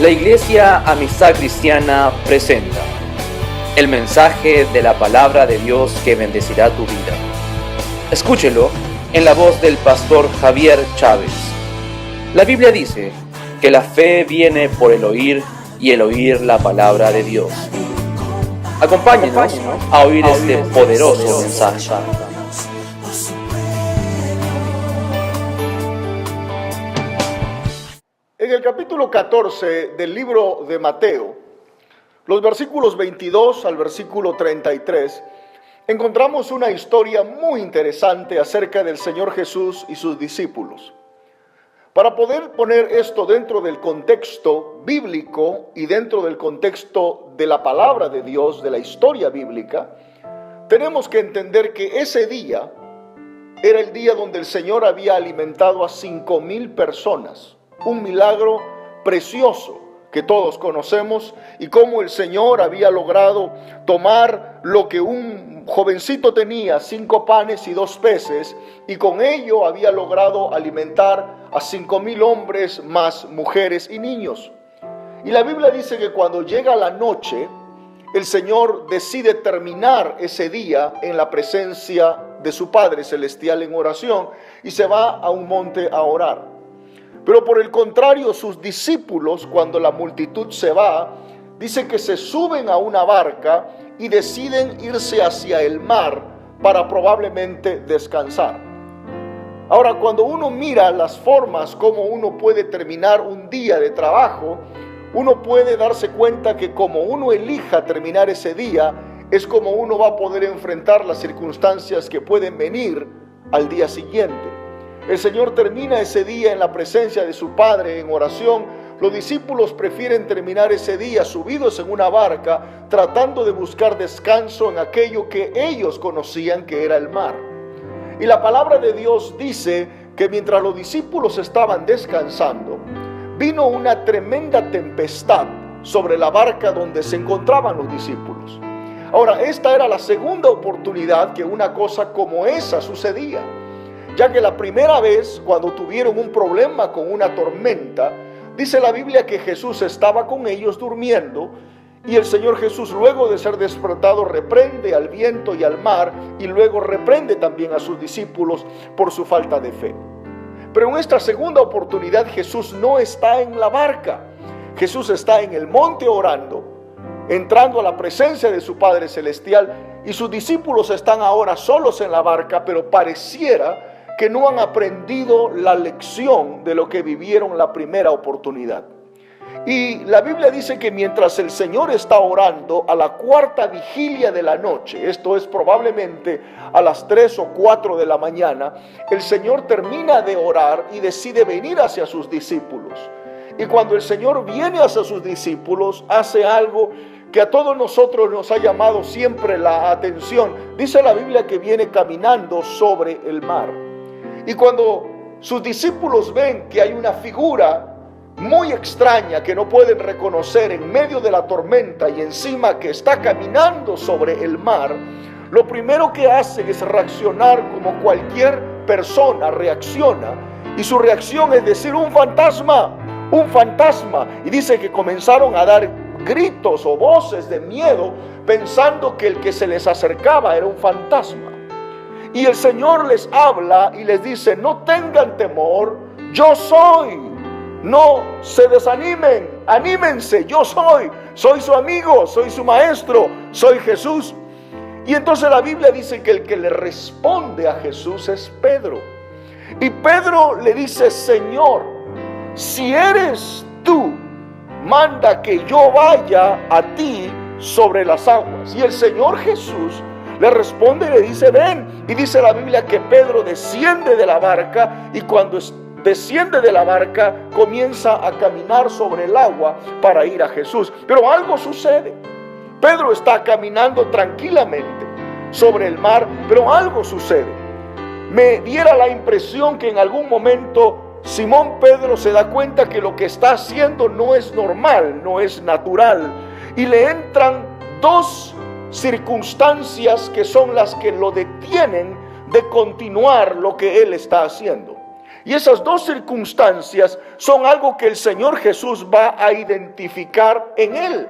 La Iglesia Amistad Cristiana presenta el mensaje de la palabra de Dios que bendecirá tu vida. Escúchelo en la voz del pastor Javier Chávez. La Biblia dice que la fe viene por el oír y el oír la palabra de Dios. Acompáñenos a oír este poderoso mensaje. En el capítulo 14 del libro de Mateo, los versículos 22 al versículo 33, encontramos una historia muy interesante acerca del Señor Jesús y sus discípulos. Para poder poner esto dentro del contexto bíblico y dentro del contexto de la palabra de Dios, de la historia bíblica, tenemos que entender que ese día era el día donde el Señor había alimentado a 5,000 personas. Un milagro precioso que todos conocemos, y cómo el Señor había logrado tomar lo que un jovencito tenía, 5 panes y 2 peces, y con ello había logrado alimentar a 5,000 hombres, más mujeres y niños. Y la Biblia dice que cuando llega la noche, el Señor decide terminar ese día en la presencia de su Padre Celestial en oración, y se va a un monte a orar. Pero por el contrario, sus discípulos, cuando la multitud se va, dice que se suben a una barca y deciden irse hacia el mar para probablemente descansar. Ahora, cuando uno mira las formas como uno puede terminar un día de trabajo, uno puede darse cuenta que como uno elija terminar ese día, es como uno va a poder enfrentar las circunstancias que pueden venir al día siguiente. El Señor termina ese día en la presencia de su Padre en oración. Los discípulos prefieren terminar ese día subidos en una barca, tratando de buscar descanso en aquello que ellos conocían que era el mar. Y la palabra de Dios dice que mientras los discípulos estaban descansando, vino una tremenda tempestad sobre la barca donde se encontraban los discípulos. Ahora, esta era la segunda oportunidad que una cosa como esa sucedía, ya que la primera vez, cuando tuvieron un problema con una tormenta, dice la Biblia que Jesús estaba con ellos durmiendo, y el Señor Jesús, luego de ser despertado, reprende al viento y al mar, y luego reprende también a sus discípulos por su falta de fe. Pero en esta segunda oportunidad Jesús no está en la barca. Jesús está en el monte orando, entrando a la presencia de su Padre Celestial, y sus discípulos están ahora solos en la barca, pero pareciera que no han aprendido la lección de lo que vivieron la primera oportunidad. Y la Biblia dice que mientras el Señor está orando a la 4ª vigilia de la noche, esto es probablemente a las 3 o 4 de la mañana, el Señor termina de orar y decide venir hacia sus discípulos. Y cuando el Señor viene hacia sus discípulos, hace algo que a todos nosotros nos ha llamado siempre la atención. Dice la Biblia que viene caminando sobre el mar. Y cuando sus discípulos ven que hay una figura muy extraña que no pueden reconocer en medio de la tormenta y encima que está caminando sobre el mar, lo primero que hacen es reaccionar como cualquier persona reacciona, y su reacción es decir: un fantasma, un fantasma. Y dice que comenzaron a dar gritos o voces de miedo, pensando que el que se les acercaba era un fantasma. Y el Señor les habla y les dice: no tengan temor, yo soy. No se desanimen, anímense, yo soy su amigo, soy su maestro, soy Jesús. Y entonces la Biblia dice que el que le responde a Jesús es Pedro. Y Pedro le dice: Señor, si eres tú, manda que yo vaya a ti sobre las aguas. Y el Señor Jesús le responde y le dice: ven. Y dice la Biblia que Pedro desciende de la barca, y cuando desciende de la barca comienza a caminar sobre el agua para ir a Jesús. Pero algo sucede. Pedro está caminando tranquilamente sobre el mar, pero algo sucede. Me diera la impresión que en algún momento Simón Pedro se da cuenta que lo que está haciendo no es normal, no es natural, y le entran 2 circunstancias que son las que lo detienen de continuar lo que él está haciendo. Y esas dos circunstancias son algo que el Señor Jesús va a identificar en él.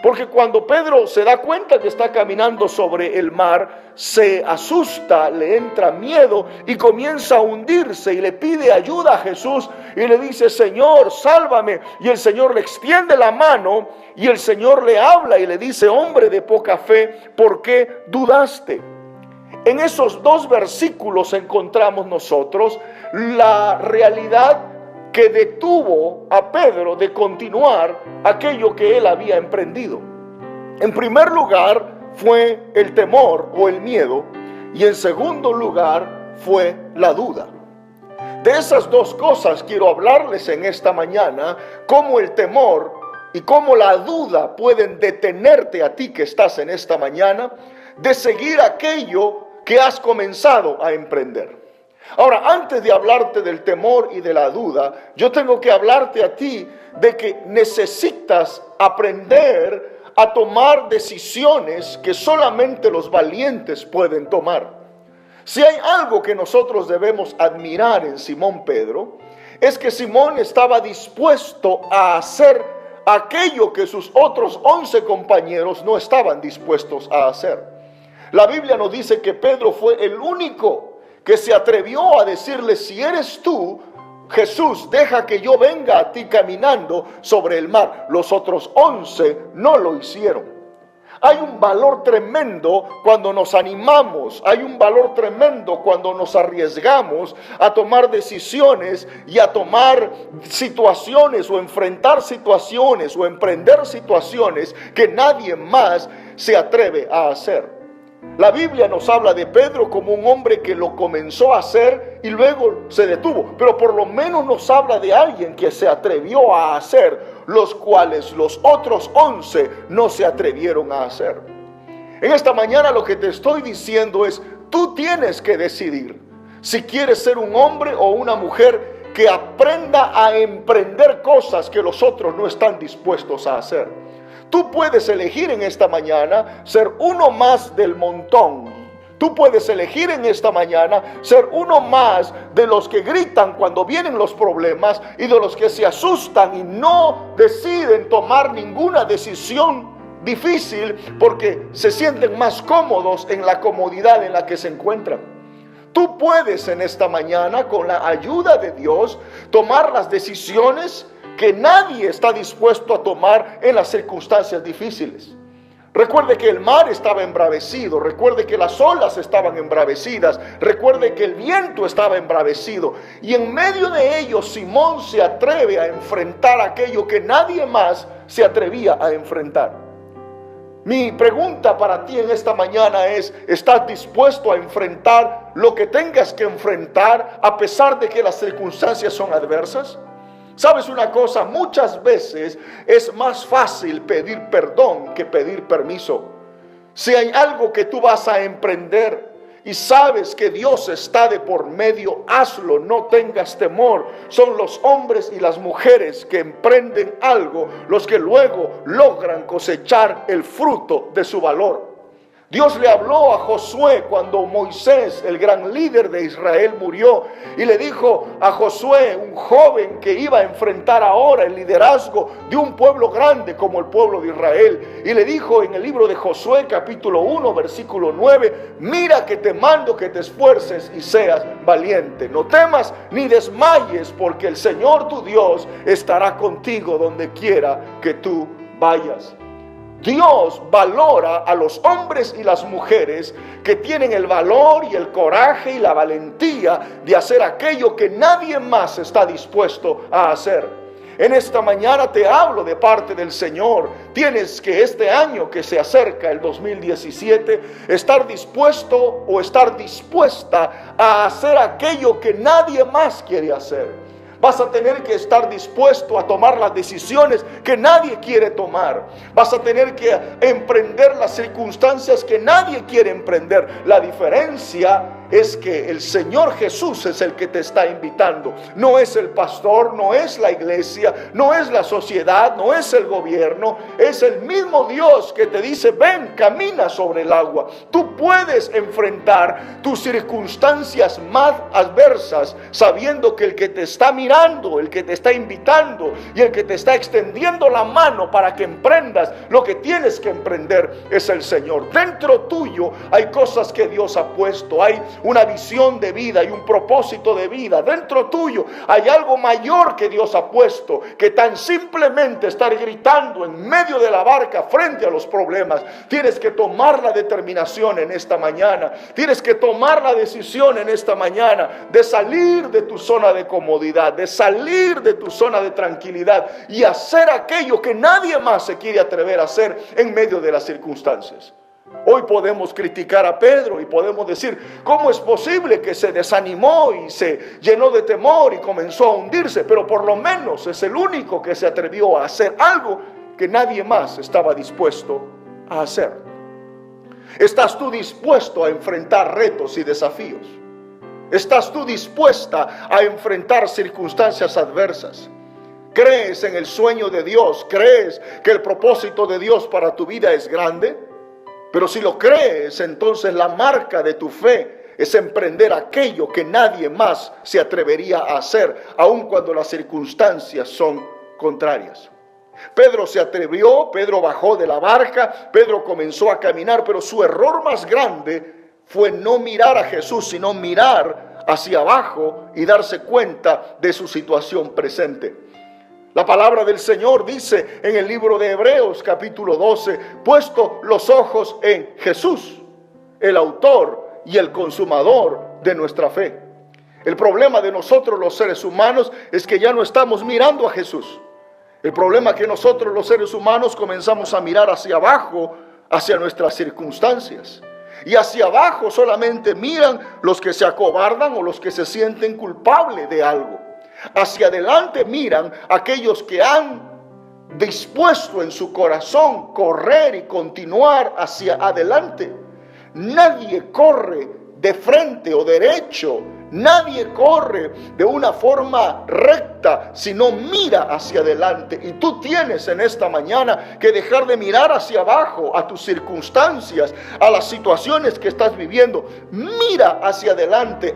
Porque cuando Pedro se da cuenta que está caminando sobre el mar, se asusta, le entra miedo y comienza a hundirse y le pide ayuda a Jesús y le dice: Señor, sálvame. Y el Señor le extiende la mano y el Señor le habla y le dice: hombre de poca fe, ¿por qué dudaste? En esos dos versículos encontramos nosotros la realidad que detuvo a Pedro de continuar aquello que él había emprendido. En primer lugar fue el temor o el miedo, y en segundo lugar fue la duda. De esas dos cosas quiero hablarles en esta mañana, cómo el temor y cómo la duda pueden detenerte a ti que estás en esta mañana de seguir aquello que has comenzado a emprender. Ahora, antes de hablarte del temor y de la duda, yo tengo que hablarte a ti de que necesitas aprender a tomar decisiones que solamente los valientes pueden tomar. Si hay algo que nosotros debemos admirar en Simón Pedro, es que Simón estaba dispuesto a hacer aquello que sus otros 11 compañeros no estaban dispuestos a hacer. La Biblia nos dice que Pedro fue el único que se atrevió a decirle: si eres tú, Jesús, deja que yo venga a ti caminando sobre el mar. Los otros 11 no lo hicieron. Hay un valor tremendo cuando nos animamos, hay un valor tremendo cuando nos arriesgamos a tomar decisiones y a tomar situaciones o enfrentar situaciones o emprender situaciones que nadie más se atreve a hacer. La Biblia nos habla de Pedro como un hombre que lo comenzó a hacer y luego se detuvo, pero por lo menos nos habla de alguien que se atrevió a hacer, los cuales los otros 11 no se atrevieron a hacer. En esta mañana lo que te estoy diciendo es: tú tienes que decidir si quieres ser un hombre o una mujer que aprenda a emprender cosas que los otros no están dispuestos a hacer. Tú puedes elegir en esta mañana ser uno más del montón. Tú puedes elegir en esta mañana ser uno más de los que gritan cuando vienen los problemas y de los que se asustan y no deciden tomar ninguna decisión difícil porque se sienten más cómodos en la comodidad en la que se encuentran. Tú puedes en esta mañana, con la ayuda de Dios, tomar las decisiones que nadie está dispuesto a tomar en las circunstancias difíciles. Recuerde que el mar estaba embravecido, recuerde que las olas estaban embravecidas, recuerde que el viento estaba embravecido, y en medio de ello Simón se atreve a enfrentar aquello que nadie más se atrevía a enfrentar. Mi pregunta para ti en esta mañana es: ¿estás dispuesto a enfrentar lo que tengas que enfrentar a pesar de que las circunstancias son adversas? ¿Sabes una cosa? Muchas veces es más fácil pedir perdón que pedir permiso. Si hay algo que tú vas a emprender y sabes que Dios está de por medio, hazlo, no tengas temor. Son los hombres y las mujeres que emprenden algo los que luego logran cosechar el fruto de su valor. Dios le habló a Josué cuando Moisés, el gran líder de Israel, murió, y le dijo a Josué, un joven que iba a enfrentar ahora el liderazgo de un pueblo grande como el pueblo de Israel, y le dijo en el libro de Josué capítulo 1 versículo 9: mira que te mando que te esfuerces y seas valiente, no temas ni desmayes, porque el Señor tu Dios estará contigo donde quiera que tú vayas. Dios valora a los hombres y las mujeres que tienen el valor y el coraje y la valentía de hacer aquello que nadie más está dispuesto a hacer. En esta mañana te hablo de parte del Señor. Tienes que este año que se acerca, el 2017, estar dispuesto o estar dispuesta a hacer aquello que nadie más quiere hacer. Vas a tener que estar dispuesto a tomar las decisiones que nadie quiere tomar. Vas a tener que emprender las circunstancias que nadie quiere emprender. La diferencia es que el Señor Jesús es el que te está invitando. No es el pastor, no es la iglesia, no es la sociedad, no es el gobierno. Es el mismo Dios que te dice: ven, camina sobre el agua. Tú puedes enfrentar tus circunstancias más adversas sabiendo que el que te está mirando, el que te está invitando y el que te está extendiendo la mano para que emprendas lo que tienes que emprender es el Señor. Dentro tuyo hay cosas que Dios ha puesto. Hay una visión de vida y un propósito de vida. Dentro tuyo hay algo mayor que Dios ha puesto, que tan simplemente estar gritando en medio de la barca frente a los problemas. Tienes que tomar la determinación en esta mañana. Tienes que tomar la decisión en esta mañana de salir de tu zona de comodidad, de salir de tu zona de tranquilidad y hacer aquello que nadie más se quiere atrever a hacer en medio de las circunstancias. Hoy podemos criticar a Pedro y podemos decir: ¿cómo es posible que se desanimó y se llenó de temor y comenzó a hundirse? Pero por lo menos es el único que se atrevió a hacer algo que nadie más estaba dispuesto a hacer. ¿Estás tú dispuesto a enfrentar retos y desafíos? ¿Estás tú dispuesta a enfrentar circunstancias adversas? ¿Crees en el sueño de Dios? ¿Crees que el propósito de Dios para tu vida es grande? Pero si lo crees, entonces la marca de tu fe es emprender aquello que nadie más se atrevería a hacer, aun cuando las circunstancias son contrarias. Pedro se atrevió, Pedro bajó de la barca, Pedro comenzó a caminar, pero su error más grande fue no mirar a Jesús, sino mirar hacia abajo y darse cuenta de su situación presente. La palabra del Señor dice en el libro de Hebreos capítulo 12, puesto los ojos en Jesús, el autor y el consumador de nuestra fe. El problema de nosotros los seres humanos es que ya no estamos mirando a Jesús. El problema es que nosotros los seres humanos comenzamos a mirar hacia abajo, hacia nuestras circunstancias. Y hacia abajo solamente miran los que se acobardan o los que se sienten culpables de algo. Hacia adelante miran aquellos que han dispuesto en su corazón correr y continuar hacia adelante. Nadie corre de frente o derecho, nadie corre de una forma recta, sino mira hacia adelante. Y tú tienes en esta mañana que dejar de mirar hacia abajo, a tus circunstancias, a las situaciones que estás viviendo. Mira hacia adelante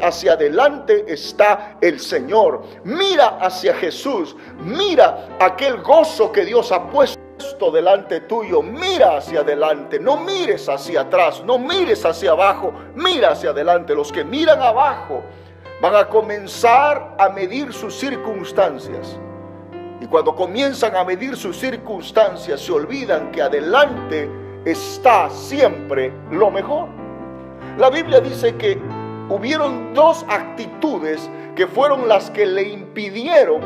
está el Señor. Mira hacia Jesús, mira aquel gozo que Dios ha puesto delante tuyo. Mira hacia adelante, no mires hacia atrás, no mires hacia abajo, mira hacia adelante. Los que miran abajo van a comenzar a medir sus circunstancias, y cuando comienzan a medir sus circunstancias se olvidan que adelante está siempre lo mejor. La Biblia dice que hubieron dos actitudes que fueron las que le impidieron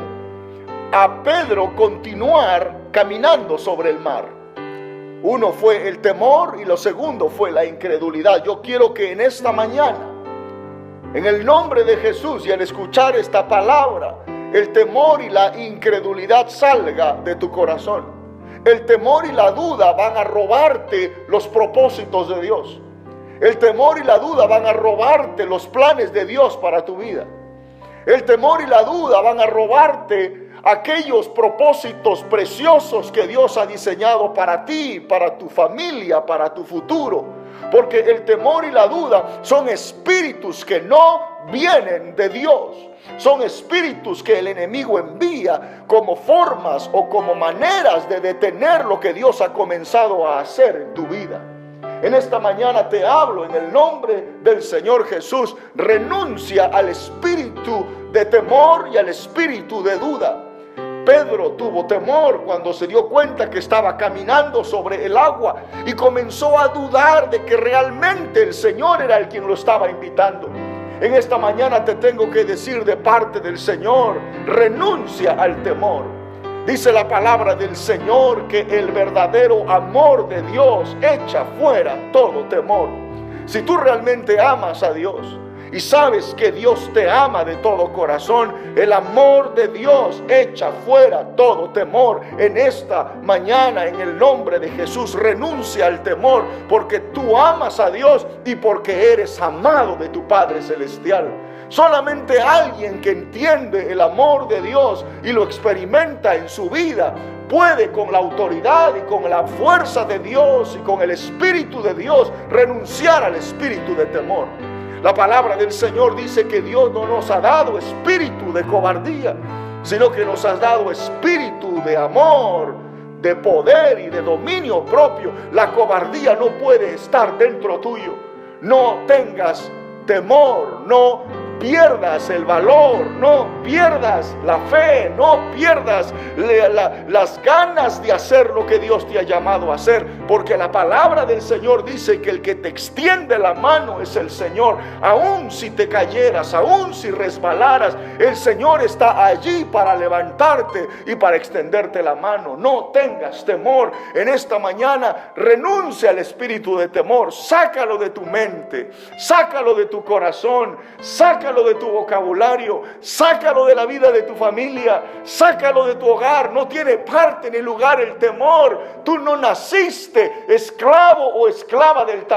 a Pedro continuar caminando sobre el mar. Uno fue el temor y lo segundo fue la incredulidad. Yo quiero que en esta mañana, en el nombre de Jesús, y al escuchar esta palabra, el temor y la incredulidad salga de tu corazón. El temor y la duda van a robarte los propósitos de Dios. El temor y la duda van a robarte los planes de Dios para tu vida. El temor y la duda van a robarte aquellos propósitos preciosos que Dios ha diseñado para ti, para tu familia, para tu futuro. Porque el temor y la duda son espíritus que no vienen de Dios. Son espíritus que el enemigo envía como formas o como maneras de detener lo que Dios ha comenzado a hacer en tu vida. En esta mañana te hablo en el nombre del Señor Jesús. Renuncia al espíritu de temor y al espíritu de duda. Pedro tuvo temor cuando se dio cuenta que estaba caminando sobre el agua y comenzó a dudar de que realmente el Señor era el quien lo estaba invitando. En esta mañana te tengo que decir de parte del Señor: renuncia al temor. Dice la palabra del Señor que el verdadero amor de Dios echa fuera todo temor. Si tú realmente amas a Dios y sabes que Dios te ama de todo corazón, el amor de Dios echa fuera todo temor. En esta mañana, en el nombre de Jesús, renuncia al temor, porque tú amas a Dios y porque eres amado de tu Padre Celestial. Solamente alguien que entiende el amor de Dios y lo experimenta en su vida puede, con la autoridad y con la fuerza de Dios y con el Espíritu de Dios, renunciar al espíritu de temor. La palabra del Señor dice que Dios no nos ha dado espíritu de cobardía, sino que nos ha dado espíritu de amor, de poder y de dominio propio. La cobardía no puede estar dentro tuyo. No tengas temor, no pierdas el valor, no pierdas la fe, no pierdas las ganas de hacer lo que Dios te ha llamado a hacer, porque la palabra del Señor dice que el que te extiende la mano es el Señor. Aún si te cayeras, aún si resbalaras, el Señor está allí para levantarte y para extenderte la mano. No tengas temor. En esta mañana renuncia al espíritu de temor, sácalo de tu mente, sácalo de tu corazón, sácalo de tu vocabulario, sácalo de la vida de tu familia, sácalo de tu hogar. No tiene parte ni lugar el temor. Tú no naciste esclavo o esclava del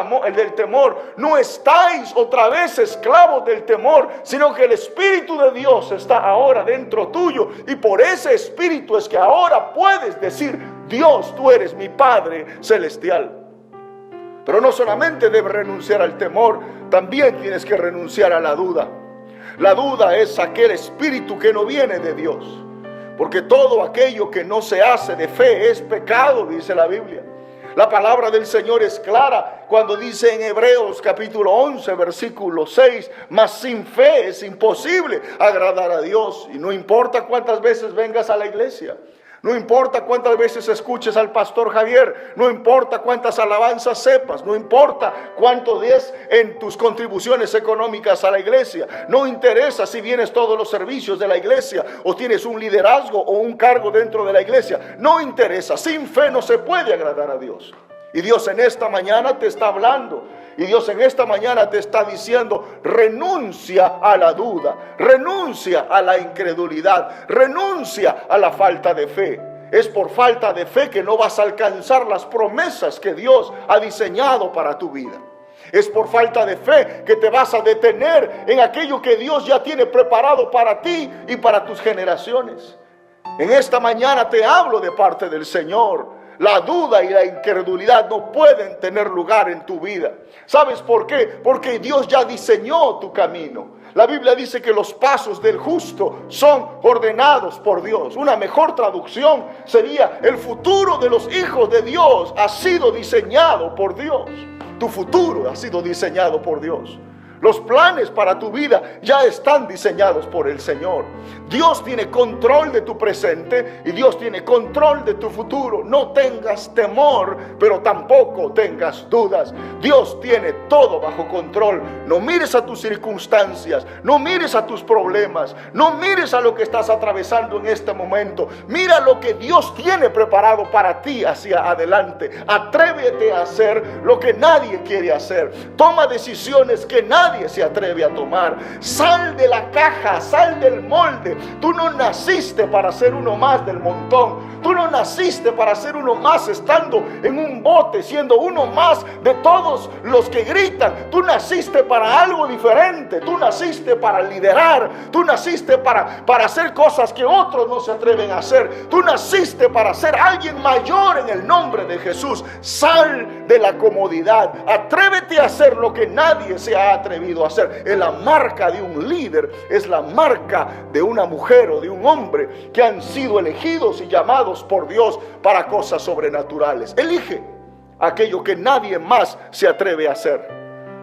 temor. No estáis otra vez esclavos del temor, sino que el Espíritu de Dios está ahora dentro tuyo, y por ese Espíritu es que ahora puedes decir: Dios, tú eres mi Padre Celestial. Pero no solamente debes renunciar al temor, también tienes que renunciar a la duda. La duda es aquel espíritu que no viene de Dios, porque todo aquello que no se hace de fe es pecado, dice la Biblia. La palabra del Señor es clara cuando dice en Hebreos capítulo 11 versículo 6: mas sin fe es imposible agradar a Dios. Y no importa cuántas veces vengas a la iglesia, no importa cuántas veces escuches al pastor Javier, no importa cuántas alabanzas sepas, no importa cuánto des en tus contribuciones económicas a la iglesia, no interesa si vienes todos los servicios de la iglesia o tienes un liderazgo o un cargo dentro de la iglesia, no interesa. Sin fe no se puede agradar a Dios. Y Dios en esta mañana te está hablando, y Dios en esta mañana te está diciendo: renuncia a la duda, renuncia a la incredulidad, renuncia a la falta de fe. Es por falta de fe que no vas a alcanzar las promesas que Dios ha diseñado para tu vida. Es por falta de fe que te vas a detener en aquello que Dios ya tiene preparado para ti y para tus generaciones. En esta mañana te hablo de parte del Señor. La duda y la incredulidad no pueden tener lugar en tu vida. ¿Sabes por qué? Porque Dios ya diseñó tu camino. La Biblia dice que los pasos del justo son ordenados por Dios. Una mejor traducción sería: el futuro de los hijos de Dios ha sido diseñado por Dios. Tu futuro ha sido diseñado por Dios. Los planes para tu vida ya están diseñados por el Señor. Dios tiene control de tu presente y Dios tiene control de tu futuro. No tengas temor, pero tampoco tengas dudas. Dios tiene todo bajo control. No mires a tus circunstancias, no mires a tus problemas, no mires a lo que estás atravesando en este momento. Mira lo que Dios tiene preparado para ti hacia adelante. Atrévete a hacer lo que nadie quiere hacer. Toma decisiones que nadie se atreve a tomar. Sal de la caja, sal del molde. Tú no naciste para ser uno más del montón. Tú no naciste para ser uno más estando en un bote, siendo uno más de todos los que gritan. Tú naciste para algo diferente. Tú naciste para liderar. Tú naciste para hacer cosas que otros no se atreven a hacer. Tú naciste para ser alguien mayor en el nombre de Jesús. Sal de la comodidad. Atrévete a hacer lo que nadie se ha atrevido a hacer. Es la marca de un líder, es la marca de una mujer o de un hombre que han sido elegidos y llamados por Dios para cosas sobrenaturales. Elige aquello que nadie más se atreve a hacer.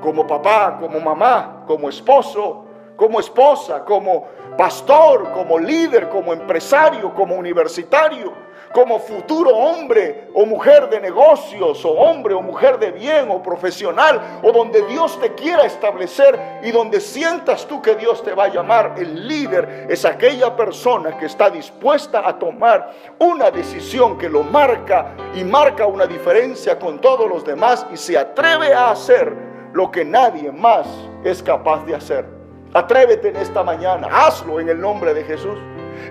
Como papá, como mamá, como esposo, como esposa, como pastor, como líder, como empresario, como universitario, como futuro hombre o mujer de negocios, o hombre o mujer de bien o profesional, o donde Dios te quiera establecer y donde sientas tú que Dios te va a llamar. El líder es aquella persona que está dispuesta a tomar una decisión que lo marca y marca una diferencia con todos los demás y se atreve a hacer lo que nadie más es capaz de hacer. Atrévete en esta mañana, hazlo en el nombre de Jesús.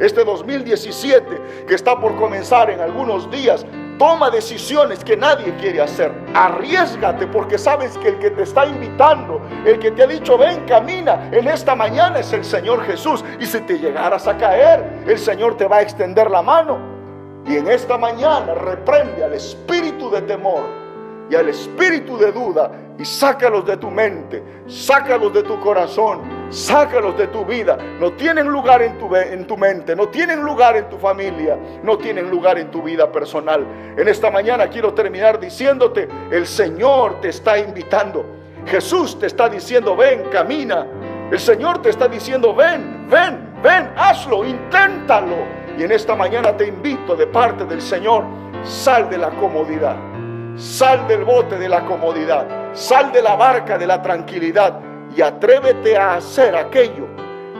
Este 2017 que está por comenzar en algunos días, toma decisiones que nadie quiere hacer. Arriésgate, porque sabes que el que te está invitando, el que te ha dicho ven, camina, en esta mañana es el Señor Jesús. Y si te llegaras a caer, el Señor te va a extender la mano. Y en esta mañana reprende al espíritu de temor y al espíritu de duda y sácalos de tu mente, sácalos de tu corazón, sácalos de tu vida. No tienen lugar en tu mente, no tienen lugar en tu familia, no tienen lugar en tu vida personal. En esta mañana quiero terminar diciéndote, el Señor te está invitando. Jesús te está diciendo, ven, camina. El Señor te está diciendo, ven, ven, ven, hazlo, inténtalo. Y en esta mañana te invito de parte del Señor, sal de la comodidad. Sal del bote de la comodidad, sal de la barca de la tranquilidad y atrévete a hacer aquello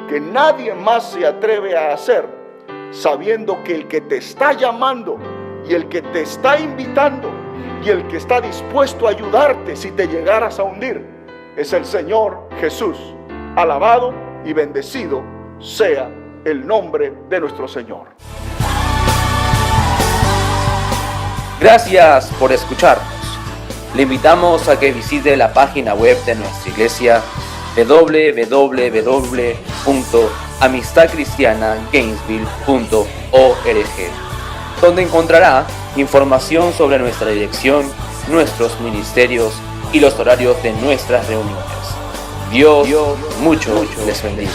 que nadie más se atreve a hacer, sabiendo que el que te está llamando y el que te está invitando y el que está dispuesto a ayudarte si te llegaras a hundir es el Señor Jesús. Alabado y bendecido sea el nombre de nuestro Señor. Gracias por escucharnos. Le invitamos a que visite la página web de nuestra iglesia www.amistadcristianagainesville.org, donde encontrará información sobre nuestra dirección, nuestros ministerios y los horarios de nuestras reuniones. Dios mucho les bendiga.